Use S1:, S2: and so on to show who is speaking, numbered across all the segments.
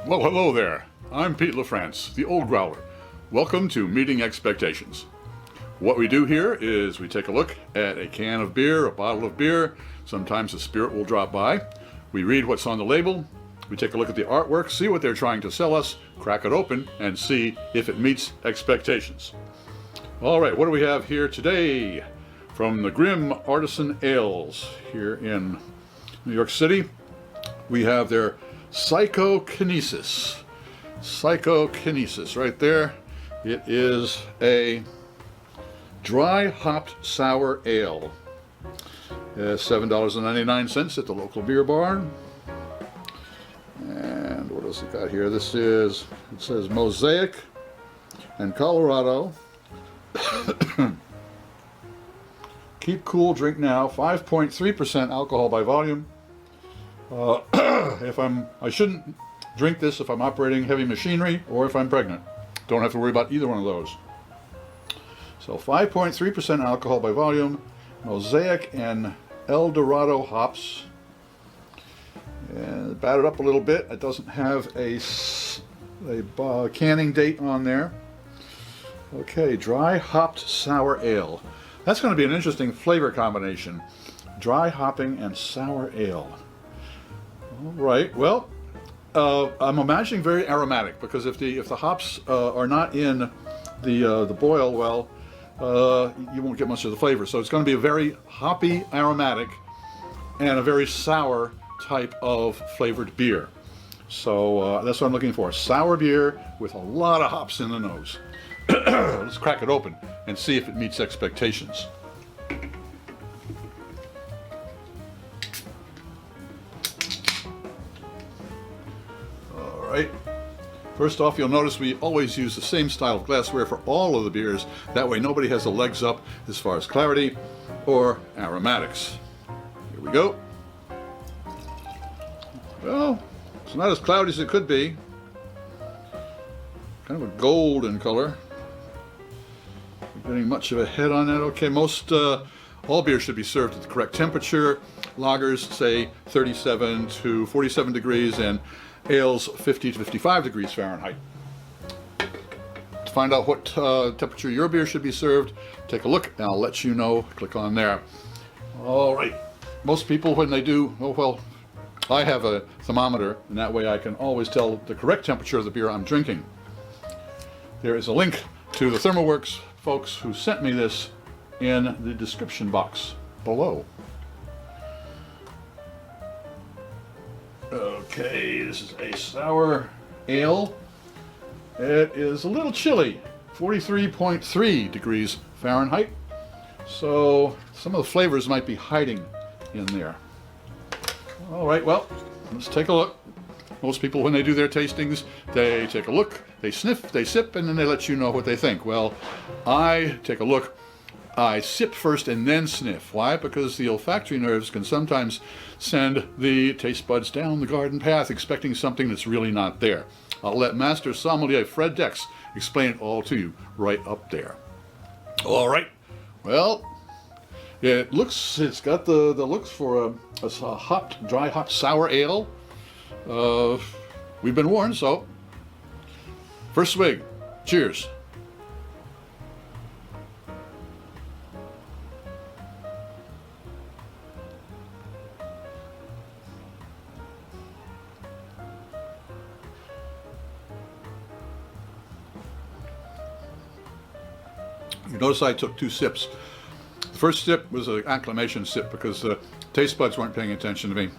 S1: Well, hello there. I'm Pete LaFrance, the old Growler. Welcome to Meeting Expectations. What we do here is we take a look at a can of beer, a bottle of beer. Sometimes a spirit will drop by. We read what's on the label. We take a look at the artwork, see what they're trying to sell us, crack it open, and see if it meets expectations. All right, what do we have here today? From the Grimm Artisan Ales here in New York City, we have their Psychokinesis. Psychokinesis, right there. It is a dry hopped sour ale. $7.99 at the local beer bar. And what else it got here? It says Mosaic and El Dorado. Keep cool, drink now. 5.3% alcohol by volume. I shouldn't drink this if I'm operating heavy machinery or if I'm pregnant. Don't have to worry about either one of those. So 5.3% alcohol by volume, Mosaic and El Dorado hops. And battered up a little bit. It doesn't have a canning date on there. Okay, dry hopped sour ale. That's going to be an interesting flavor combination. Dry hopping and sour ale. All right, well, I'm imagining very aromatic, because if the hops are not in the boil well, you won't get much of the flavor. So it's going to be a very hoppy, aromatic, and a very sour type of flavored beer. So that's what I'm looking for. Sour beer with a lot of hops in the nose. Let's crack it open and see if it meets expectations. All right. First off, you'll notice we always use the same style of glassware for all of the beers. That way nobody has the legs up as far as clarity or aromatics. Here we go. Well, it's not as cloudy as it could be. Kind of a golden color. Not getting much of a head on that. Okay, all beer should be served at the correct temperature. Lagers, say 37 to 47 degrees, and ales 50 to 55 degrees Fahrenheit. To find out what temperature your beer should be served, take a look and I'll let you know. Click on there. All right. Most people, when they do, I have a thermometer, and that way I can always tell the correct temperature of the beer I'm drinking. There is a link to the ThermoWorks folks who sent me this in the description box below. Okay, this is a sour ale. It is a little chilly, 43.3 degrees Fahrenheit. So some of the flavors might be hiding in there. All right, well, let's take a look. Most people, when they do their tastings, they take a look, they sniff, they sip, and then they let you know what they think. Well, I take a look, I sip first and then sniff. Why? Because the olfactory nerves can sometimes send the taste buds down the garden path expecting something that's really not there. I'll let Master Sommelier Fred Dex explain it all to you right up there. All right, well, it's got the looks for a hopped, dry hopped sour ale. We've been warned, so first swig. Cheers. You notice I took 2 sips. The first sip was an acclimation sip because the taste buds weren't paying attention to me.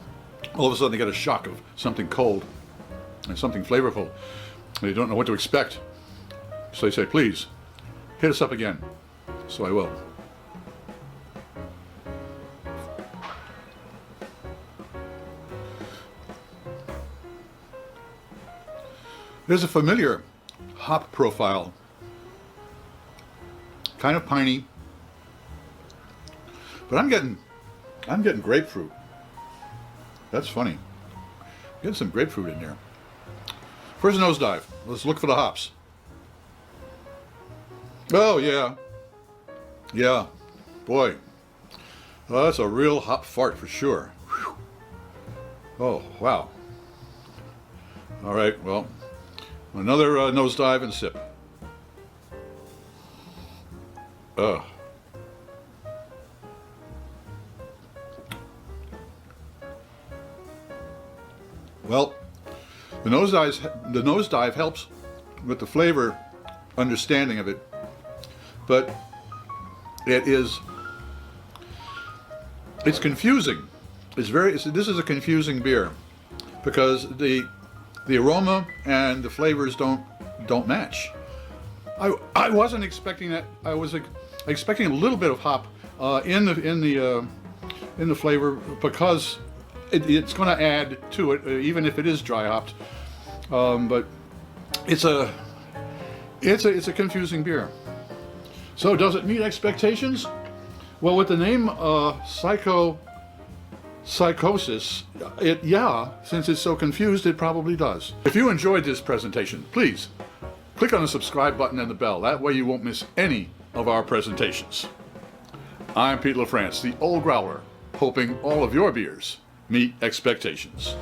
S1: All of a sudden they get a shock of something cold and something flavorful. They don't know what to expect. So they say, please, hit us up again. So I will. There's a familiar hop profile. Kind of piney. But I'm getting grapefruit. That's funny. Getting some grapefruit in there. First nosedive. Let's look for the hops. Oh yeah. Yeah. Boy. Oh, that's a real hop fart for sure. Whew. Oh, wow. All right, well, another nosedive and sip. Well, the nosedive helps with the flavor understanding of it, but it's confusing. This is a confusing beer because the aroma and the flavors don't match. I wasn't expecting that. I was expecting a little bit of hop in the flavor because it's going to add to it, even if it is dry hopped. But it's a confusing beer. So does it meet expectations? Well, with the name Psychokinesis, since it's so confused, it probably does. If you enjoyed this presentation, please click on the subscribe button and the bell. That way you won't miss any of our presentations. I'm Pete LaFrance, the Old Growler, hoping all of your beers meet expectations.